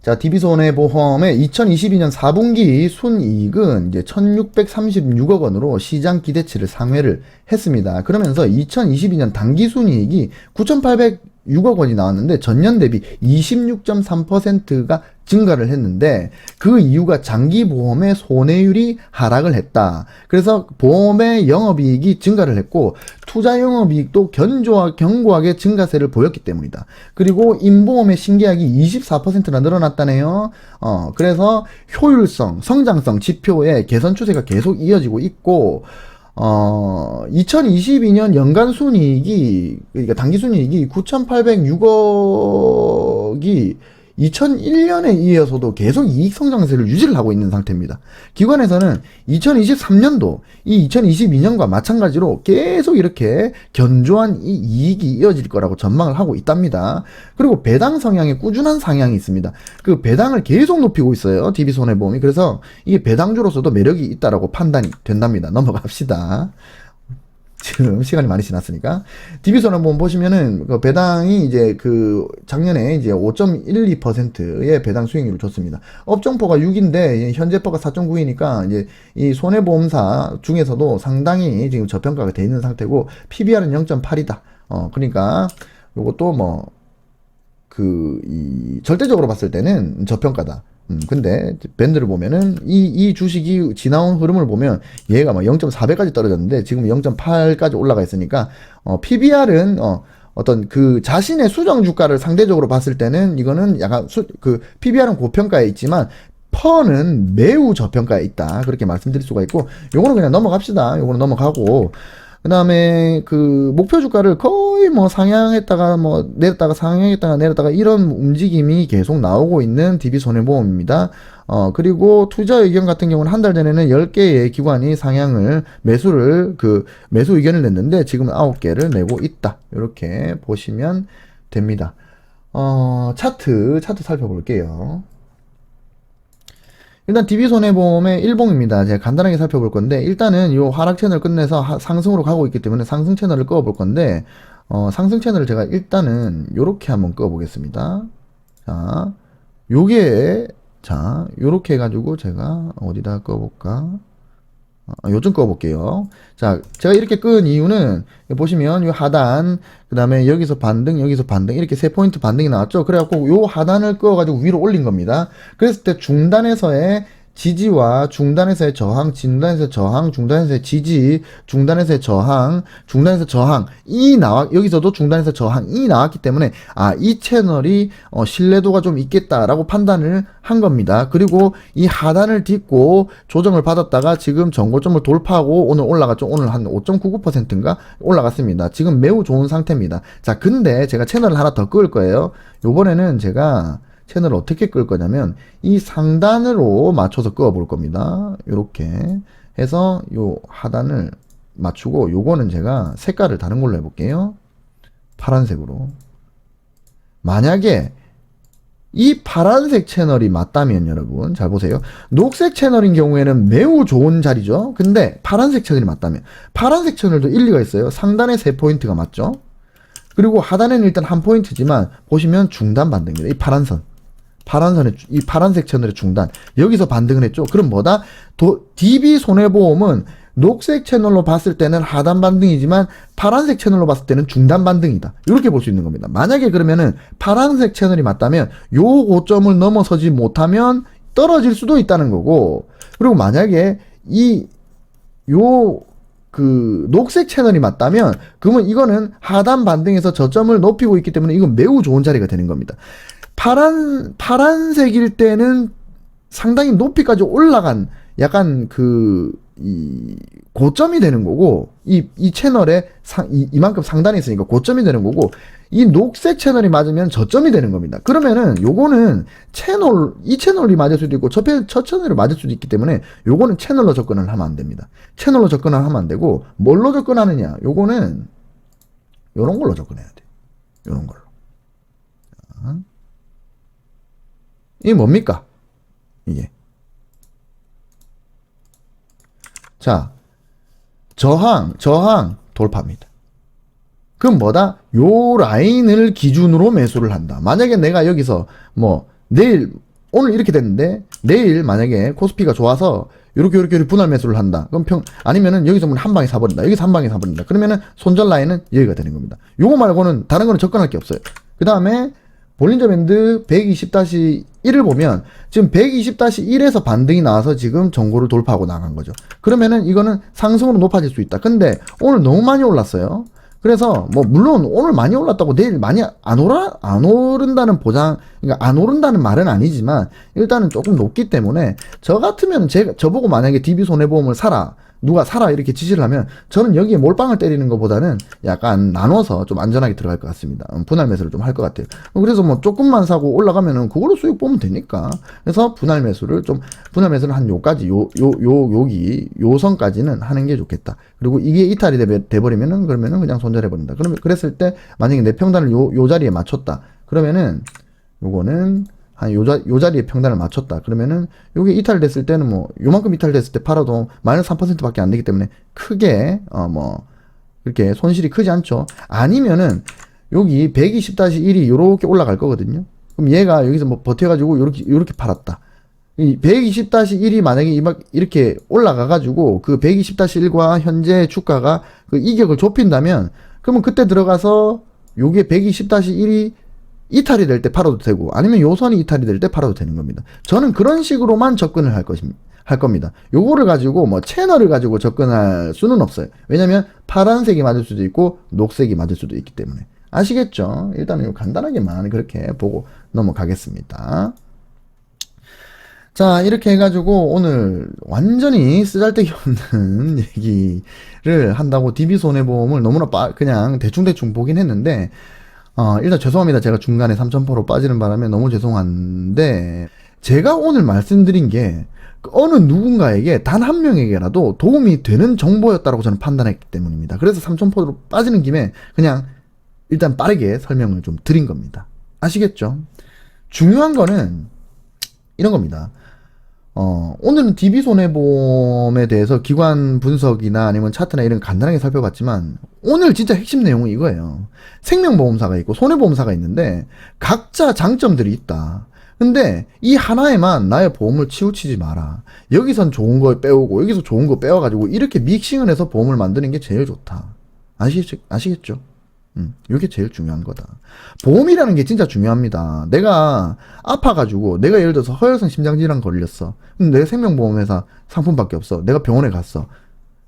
[SPEAKER 1] 자, DB손해보험의 2022년 4분기 순이익은 이제 1636억 원으로 시장 기대치를 상회를 했습니다. 그러면서 2022년 당기순이익이 9806억 원이 나왔는데, 전년 대비 26.3%가 증가를 했는데, 그 이유가 장기보험의 손해율이 하락을 했다. 그래서 보험의 영업이익이 증가를 했고, 투자 영업이익도 견고하게 증가세를 보였기 때문이다. 그리고 인보험의 신계약이 24%나 늘어났다네요. 그래서 효율성, 성장성 지표의 개선 추세가 계속 이어지고 있고, 2022년 연간 순이익이, 그러니까 당기 순이익이 9,806억이 2001년에 이어서도 계속 이익 성장세를 유지를 하고 있는 상태입니다. 기관에서는 2023년도 이 2022년과 마찬가지로 계속 이렇게 견조한 이 이익이 이어질 거라고 전망을 하고 있답니다. 그리고 배당 성향에 꾸준한 상향이 있습니다. 그 배당을 계속 높이고 있어요. DB손해보험이. 그래서 이게 배당주로서도 매력이 있다라고 판단이 된답니다. 넘어갑시다. 지금 시간이 많이 지났으니까. DB손해보험 보시면은 그 배당이 이제 그 작년에 이제 5.12%의 배당 수익률을 줬습니다. 업종포가 6인데 현재포가 4.9이니까 이제 이 손해보험사 중에서도 상당히 지금 저평가가 돼 있는 상태고 PBR은 0.8이다. 그러니까 요것도 뭐 이 절대적으로 봤을 때는 저평가다. 근데 밴드를 보면은 이 주식이 지나온 흐름을 보면 얘가 막 0.4배까지 떨어졌는데 지금 0.8까지 올라가 있으니까 PBR은 어떤 그 자신의 수정 주가를 상대적으로 봤을 때는 이거는 약간 그 PBR은 고평가에 있지만 퍼는 매우 저평가에 있다. 그렇게 말씀드릴 수가 있고 요거는 그냥 넘어갑시다. 요거는 넘어가고 그 다음에 그 목표 주가를 거의 뭐 상향했다가 뭐 내렸다가 상향했다가 내렸다가 이런 움직임이 계속 나오고 있는 DB손해보험입니다. 그리고 투자 의견 같은 경우는 한 달 전에는 10개의 기관이 상향을 매수 의견을 냈는데 지금은 9개를 내고 있다. 이렇게 보시면 됩니다. 차트 살펴볼게요. 일단 DB손해보험의 일봉입니다. 제가 간단하게 살펴볼 건데 일단은 이 하락 채널 끝내서 상승으로 가고 있기 때문에 상승 채널을 꺼볼 건데 상승 채널을 제가 일단은 요렇게 한번 꺼보겠습니다. 자, 요렇게 해가지고 제가 어디다 꺼볼까? 요즘 꺼볼게요. 자, 제가 이렇게 끈 이유는 보시면 요 하단, 그 다음에 여기서 반등 이렇게 3포인트 반등이 나왔죠. 그래갖고 요 하단을 꺼가지고 위로 올린 겁니다. 그랬을 때 중단에서의 지지와 중단에서의 저항, 중단에서의 저항, 중단에서의 지지, 중단에서의 저항, 중단에서 저항 여기서도 중단에서 저항이 나왔기 때문에 이 채널이 신뢰도가 좀 있겠다라고 판단을 한 겁니다. 그리고 이 하단을 딛고 조정을 받았다가 지금 전고점을 돌파하고 오늘 올라갔죠. 오늘 한 5.99%인가 올라갔습니다. 지금 매우 좋은 상태입니다. 자, 근데 제가 채널을 하나 더 끌 거예요. 요번에는 제가 채널을 어떻게 끌 거냐면 이 상단으로 맞춰서 끌어 볼 겁니다. 이렇게 해서 요 하단을 맞추고 요거는 제가 색깔을 다른 걸로 해볼게요. 파란색으로. 만약에 이 파란색 채널이 맞다면 여러분 잘 보세요. 녹색 채널인 경우에는 매우 좋은 자리죠. 근데 파란색 채널이 맞다면 파란색 채널도 일리가 있어요. 상단에 3포인트가 맞죠. 그리고 하단에는 일단 1포인트지만 보시면 중단 반등입니다. 이 이 파란색 채널의 중단. 여기서 반등을 했죠. 그럼 뭐다? DB손해보험은 녹색 채널로 봤을 때는 하단 반등이지만 파란색 채널로 봤을 때는 중단 반등이다. 이렇게 볼 수 있는 겁니다. 만약에 그러면은 파란색 채널이 맞다면 요 고점을 넘어서지 못하면 떨어질 수도 있다는 거고, 그리고 만약에 녹색 채널이 맞다면 그러면 이거는 하단 반등에서 저점을 높이고 있기 때문에 이건 매우 좋은 자리가 되는 겁니다. 파란색일 때는 상당히 높이까지 올라간 약간 이 고점이 되는 거고, 이 채널에 이만큼 상단에 있으니까 고점이 되는 거고, 이 녹색 채널이 맞으면 저점이 되는 겁니다. 그러면은 요거는 이 채널이 맞을 수도 있고 저 채널이 맞을 수도 있기 때문에 요거는 채널로 접근을 하면 안 됩니다. 채널로 접근을 하면 안 되고 뭘로 접근하느냐? 요거는 요런 걸로 접근해야 돼. 요런 걸로. 이게 뭡니까? 이게. 자, 저항 돌파입니다. 그럼 뭐다? 요 라인을 기준으로 매수를 한다. 만약에 내가 여기서 오늘 이렇게 됐는데 내일 만약에 코스피가 좋아서 요렇게 분할 매수를 한다. 그럼 아니면은 여기서 한 방에 사버린다. 여기서 한 방에 사버린다. 그러면은 손절 라인은 여기가 되는 겁니다. 요거 말고는 다른 거는 접근할 게 없어요. 그 다음에 볼린저 밴드 120-1을 보면 지금 120-1에서 반등이 나와서 지금 전고를 돌파하고 나간 거죠. 그러면은 이거는 상승으로 높아질 수 있다. 근데 오늘 너무 많이 올랐어요. 그래서 물론 오늘 많이 올랐다고 내일 많이 안 오른다는 그러니까 안 오른다는 말은 아니지만 일단은 조금 높기 때문에 저 같으면 저보고 만약에 DB손해보험을 누가 사라 이렇게 지시를 하면 저는 여기에 몰빵을 때리는 것보다는 약간 나눠서 좀 안전하게 들어갈 것 같습니다. 분할 매수를 좀 할 것 같아요. 그래서 조금만 사고 올라가면은 그걸로 수익 보면 되니까. 그래서 분할 매수를 한 요까지 요 선까지는 하는 게 좋겠다. 그리고 이게 이탈이 돼버리면은 그러면은 그냥 손절해버린다. 그랬을 때 만약에 내 평단을 요 자리에 맞췄다. 그러면은 요거는 한 요 자리에 평단을 맞췄다. 그러면은 요게 이탈됐을 때는 요만큼 이탈됐을 때 팔아도 마이너스 3%밖에 안 되기 때문에 크게 그렇게 손실이 크지 않죠. 아니면은 여기 120-1이 요렇게 올라갈 거거든요. 그럼 얘가 여기서 뭐 버텨가지고 요렇게 팔았다. 이 120-1이 만약에 이렇게 올라가가지고 그 120-1과 현재 주가가 그 이격을 좁힌다면, 그러면 그때 들어가서 요게 120-1이 이탈이 될 때 팔아도 되고, 아니면 요 선이 이탈이 될 때 팔아도 되는 겁니다. 저는 그런 식으로만 접근을 할 겁니다. 요거를 가지고 뭐 채널을 가지고 접근할 수는 없어요. 왜냐면 파란색이 맞을 수도 있고 녹색이 맞을 수도 있기 때문에. 아시겠죠? 일단은 간단하게만 그렇게 보고 넘어가겠습니다. 자, 이렇게 해가지고 오늘 완전히 쓰잘데기 없는 얘기를 한다고 DB손해보험을 너무나 그냥 대충대충 보긴 했는데, 일단 죄송합니다. 제가 중간에 3,000%로 빠지는 바람에 너무 죄송한데, 제가 오늘 말씀드린 게 어느 누군가에게 단 한 명에게라도 도움이 되는 정보였다고 저는 판단했기 때문입니다. 그래서 3,000%로 빠지는 김에 그냥 일단 빠르게 설명을 좀 드린 겁니다. 아시겠죠? 중요한 거는 이런 겁니다. 오늘은 DB손해보험에 대해서 기관 분석이나 아니면 차트나 이런 간단하게 살펴봤지만, 오늘 진짜 핵심 내용은 이거예요. 생명보험사가 있고 손해보험사가 있는데 각자 장점들이 있다. 근데 이 하나에만 나의 보험을 치우치지 마라. 여기선 좋은 걸 빼오고 여기서 좋은 거 빼와가지고 이렇게 믹싱을 해서 보험을 만드는 게 제일 좋다. 아시겠죠? 이게 제일 중요한 거다. 보험이라는 게 진짜 중요합니다. 내가 아파가지고 내가 예를 들어서 허혈성 심장질환 걸렸어. 근데 내 생명보험회사 상품밖에 없어. 내가 병원에 갔어.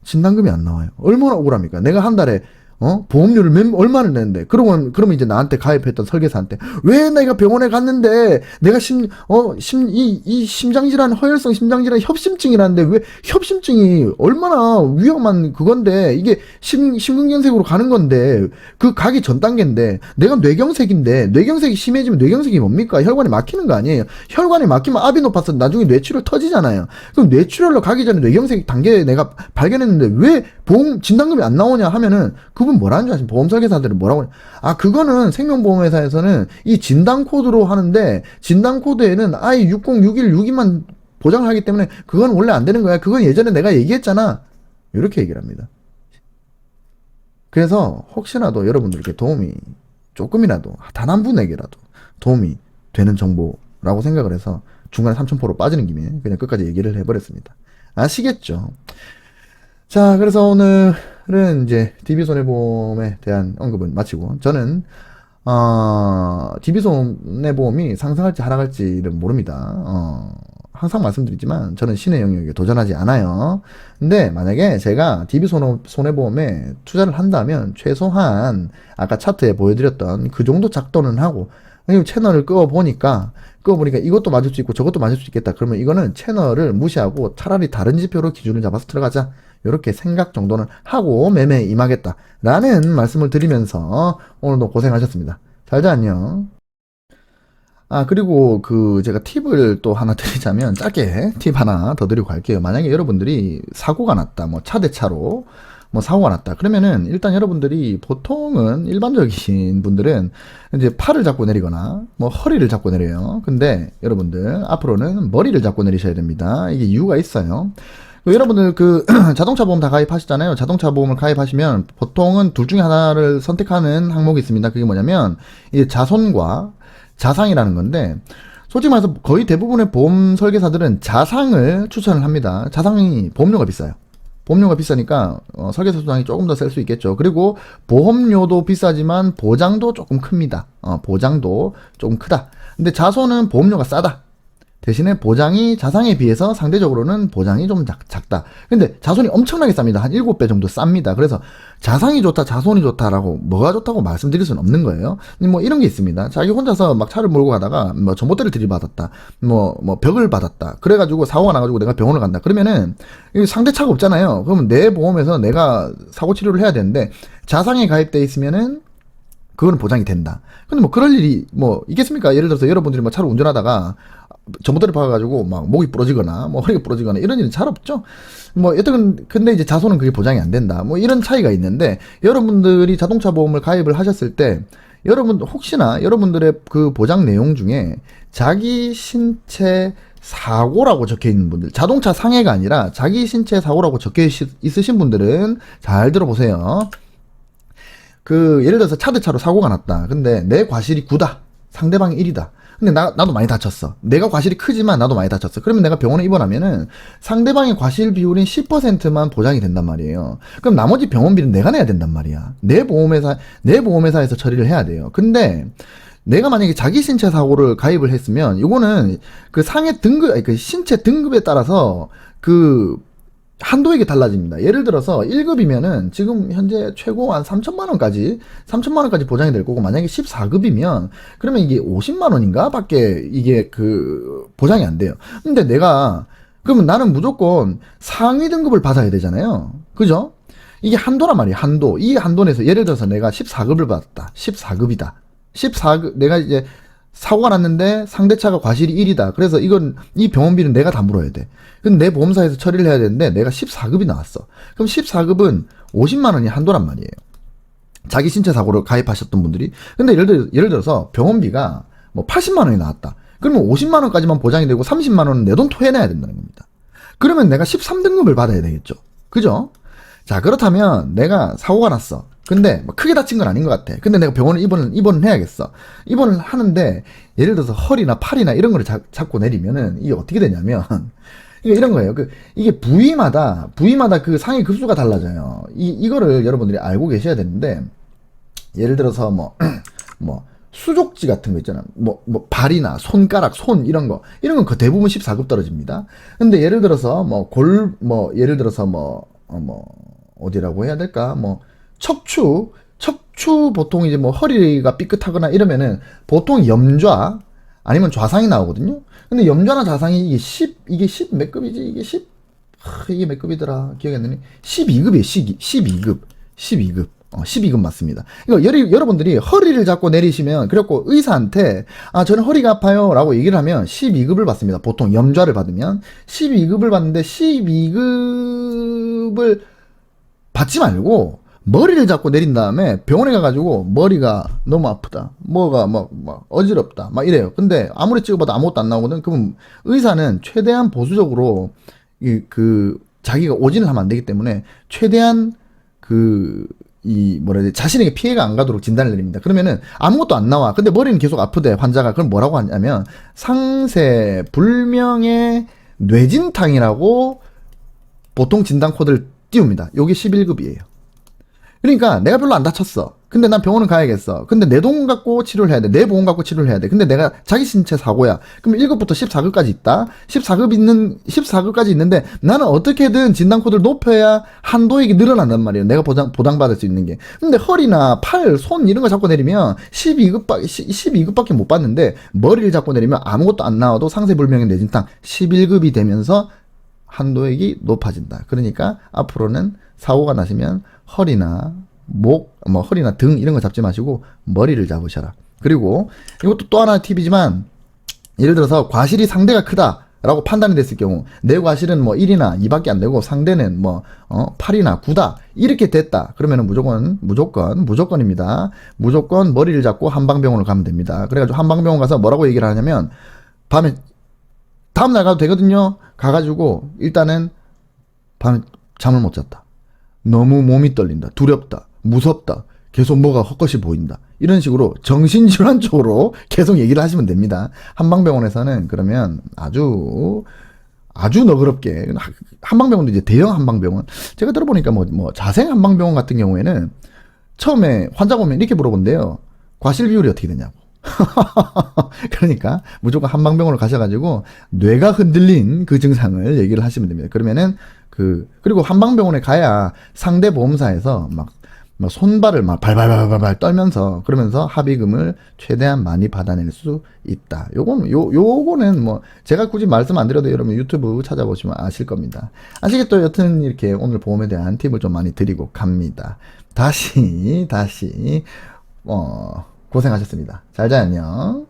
[SPEAKER 1] 진단금이 안 나와요. 얼마나 억울합니까? 내가 한 달에 보험료를 얼마를 내는데, 그러면 이제 나한테 가입했던 설계사한테, 왜 내가 병원에 갔는데, 내가 이 심장질환, 허혈성 심장질환 협심증이라는데, 왜 협심증이 얼마나 위험한 그건데, 이게 심근경색으로 가는 건데, 그 가기 전 단계인데, 내가 뇌경색인데, 뇌경색이 심해지면 뇌경색이 뭡니까? 혈관이 막히는 거 아니에요? 혈관이 막히면 압이 높아서 나중에 뇌출혈 터지잖아요. 그럼 뇌출혈로 가기 전에 뇌경색 단계에 내가 발견했는데, 왜 보험 진단금이 안 나오냐 하면은, 그분 뭐라는 줄 아십니까? 보험 설계사들은 뭐라고 해요? 그거는 생명보험회사에서는 이 진단 코드로 하는데, 진단 코드에는 I606162만 보장을 하기 때문에 그건 원래 안 되는 거야. 그건 예전에 내가 얘기했잖아. 이렇게 얘기를 합니다. 그래서 혹시라도 여러분들께 도움이 조금이라도, 단 한 분에게라도 도움이 되는 정보라고 생각을 해서 중간에 3,000%로 빠지는 김에 그냥 끝까지 얘기를 해버렸습니다. 아시겠죠? 자, 그래서 오늘은 이제 DB손해보험에 대한 언급은 마치고, 저는 DB손해보험이 상승할지 하락할지는 모릅니다. 항상 말씀드리지만 저는 신의 영역에 도전하지 않아요. 근데 만약에 제가 DB손해보험에 투자를 한다면 최소한 아까 차트에 보여드렸던 그 정도 작도는 하고, 채널을 끄어보니까 이것도 맞을 수 있고 저것도 맞을 수 있겠다. 그러면 이거는 채널을 무시하고 차라리 다른 지표로 기준을 잡아서 들어가자. 이렇게 생각 정도는 하고 매매에 임하겠다. 라는 말씀을 드리면서 오늘도 고생하셨습니다. 잘 자, 안녕. 그리고 제가 팁을 또 하나 드리자면, 짧게 팁 하나 더 드리고 갈게요. 만약에 여러분들이 사고가 났다. 뭐 차 대 차로 사고가 났다. 그러면은 일단 여러분들이 보통은 일반적인 분들은 이제 팔을 잡고 내리거나 허리를 잡고 내려요. 근데 여러분들 앞으로는 머리를 잡고 내리셔야 됩니다. 이게 이유가 있어요. 여러분들 자동차 보험 다 가입하시잖아요. 자동차 보험을 가입하시면 보통은 둘 중에 하나를 선택하는 항목이 있습니다. 그게 뭐냐면 이게 자손과 자상이라는 건데, 솔직히 말해서 거의 대부분의 보험 설계사들은 자상을 추천을 합니다. 자상이 보험료가 비싸요. 보험료가 비싸니까 설계사 수당이 조금 더 셀 수 있겠죠. 그리고 보험료도 비싸지만 보장도 조금 큽니다. 보장도 조금 크다. 근데 자손은 보험료가 싸다. 대신에 보장이 자상에 비해서 상대적으로는 보장이 좀 작다. 근데 자손이 엄청나게 쌉니다. 한 7배 정도 쌉니다. 그래서 자상이 좋다, 자손이 좋다라고 뭐가 좋다고 말씀드릴 수는 없는 거예요. 이런 게 있습니다. 자기 혼자서 막 차를 몰고 가다가 전봇대를 들이받았다. 벽을 받았다. 그래가지고 사고가 나가지고 내가 병원을 간다. 그러면은 상대차가 없잖아요. 그러면 내 보험에서 내가 사고 치료를 해야 되는데, 자상에 가입돼 있으면은 그거는 보장이 된다. 근데 그럴 일이 있겠습니까? 예를 들어서 여러분들이 차를 운전하다가 전봇대를 박아가지고 목이 부러지거나 허리가 부러지거나 이런 일은 잘 없죠. 여튼 근데 이제 자손은 그게 보장이 안 된다. 이런 차이가 있는데, 여러분들이 자동차 보험을 가입을 하셨을 때 혹시나 여러분들의 그 보장 내용 중에 자기 신체 사고라고 적혀 있는 분들, 자동차 상해가 아니라 자기 신체 사고라고 적혀 있으신 분들은 잘 들어보세요. 예를 들어서 차대차로 사고가 났다. 근데 내 과실이 9다. 상대방이 1이다. 근데 나도 많이 다쳤어. 내가 과실이 크지만 나도 많이 다쳤어. 그러면 내가 병원에 입원하면은 상대방의 과실 비율인 10%만 보장이 된단 말이에요. 그럼 나머지 병원비는 내가 내야 된단 말이야. 내 보험회사에서 처리를 해야 돼요. 근데 내가 만약에 자기 신체 사고를 가입을 했으면 이거는 그 상해 등급, 아니 그 신체 등급에 따라서 그 한도액이 달라집니다. 예를 들어서 1급이면은 지금 현재 최고 한 3천만 원까지 보장이 될 거고, 만약에 14급이면 그러면 이게 50만 원인가 밖에 이게 그 보장이 안 돼요. 근데 그러면 나는 무조건 상위 등급을 받아야 되잖아요. 그죠? 이게 한도란 말이에요. 한도. 이 한도 내에서 예를 들어서 내가 14급을 받았다. 14급이다. 14급, 내가 이제 사고가 났는데 상대차가 과실이 1이다. 그래서 이 병원비는 내가 다 물어야 돼. 근데 내 보험사에서 처리를 해야 되는데 내가 14급이 나왔어. 그럼 14급은 50만 원이 한도란 말이에요. 자기 신체 사고를 가입하셨던 분들이. 근데 예를 들어서 병원비가 뭐 80만 원이 나왔다. 그러면 50만 원까지만 보장이 되고 30만 원은 내 돈 토해내야 된다는 겁니다. 그러면 내가 13등급을 받아야 되겠죠. 그죠? 자, 그렇다면 내가 사고가 났어. 근데 뭐 크게 다친 건 아닌 것 같아. 근데 내가 병원에 입원을 해야겠어. 입원을 하는데 예를 들어서 허리나 팔이나 이런 거를 잡고 내리면은 이게 어떻게 되냐면 이런 거예요. 이게 부위마다 그 상해 급수가 달라져요. 이거를 여러분들이 알고 계셔야 되는데, 예를 들어서 뭐 수족지 같은 거 있잖아. 뭐 발이나 손가락, 손 이런 건 그 대부분 14급 떨어집니다. 근데 예를 들어서 예를 들어서 어디라고 해야 될까? 척추 보통 이제 허리가 삐끗하거나 이러면은 보통 염좌 아니면 좌상이 나오거든요. 근데 염좌나 좌상이 이게 10 몇 급이지? 이게 몇 급이더라? 기억이 안 나네. 12급이에요. 12급. 12급 맞습니다. 그러니까 여러분들이 허리를 잡고 내리시면, 그래갖고 의사한테, 저는 허리가 아파요. 라고 얘기를 하면 12급을 받습니다. 보통 염좌를 받으면. 12급을 받는데 12급을 받지 말고, 머리를 잡고 내린 다음에 병원에 가가지고 머리가 너무 아프다. 뭐가 어지럽다. 막 이래요. 근데 아무리 찍어봐도 아무것도 안 나오거든. 그럼 의사는 최대한 보수적으로 자기가 오진을 하면 안 되기 때문에 최대한 자신에게 피해가 안 가도록 진단을 내립니다. 그러면은 아무것도 안 나와. 근데 머리는 계속 아프대, 환자가. 그럼 뭐라고 하냐면 상세 불명의 뇌진탕이라고 보통 진단 코드를 띄웁니다. 요게 11급이에요. 그러니까 내가 별로 안 다쳤어. 근데 난 병원을 가야겠어. 근데 내 돈 갖고 치료를 해야 돼. 내 보험 갖고 치료를 해야 돼. 근데 내가 자기 신체 사고야. 그럼 1급부터 14급까지 있다. 14급까지 있는데 나는 어떻게든 진단 코드를 높여야 한도액이 늘어난단 말이에요. 내가 보장받을 수 있는 게. 근데 허리나 팔, 손 이런 거 잡고 내리면 12급밖에 못 받는데, 머리를 잡고 내리면 아무것도 안 나와도 상세불명의 뇌진탕 11급이 되면서 한도액이 높아진다. 그러니까 앞으로는 사고가 나시면 허리나 허리나 등 이런 거 잡지 마시고 머리를 잡으셔라. 그리고 이것도 또 하나 팁이지만, 예를 들어서 과실이 상대가 크다라고 판단이 됐을 경우, 내 과실은 1이나 2밖에 안 되고 상대는 8이나 9다 이렇게 됐다. 그러면은 무조건입니다. 무조건 머리를 잡고 한방병원을 가면 됩니다. 그래가지고 한방병원 가서 뭐라고 얘기를 하냐면, 다음날 가도 되거든요. 가가지고 일단은 밤에 잠을 못 잤다. 너무 몸이 떨린다. 두렵다. 무섭다. 계속 뭐가 헛것이 보인다. 이런 식으로 정신질환 쪽으로 계속 얘기를 하시면 됩니다. 한방병원에서는 그러면 아주 너그럽게, 한방병원도 이제 대형 한방병원. 제가 들어보니까 자생 한방병원 같은 경우에는 처음에 환자 보면 이렇게 물어본대요. 과실 비율이 어떻게 되냐고. 그러니까 무조건 한방병원을 가셔가지고 뇌가 흔들린 그 증상을 얘기를 하시면 됩니다. 그러면은 그리고 한방병원에 가야 상대 보험사에서 막 손발을 발발발발 떨면서, 그러면서 합의금을 최대한 많이 받아낼 수 있다. 요거는 제가 굳이 말씀 안 드려도 여러분 유튜브 찾아보시면 아실 겁니다. 아시겠죠? 여튼 이렇게 오늘 보험에 대한 팁을 좀 많이 드리고 갑니다. 다시 고생하셨습니다. 잘 자요. 안녕.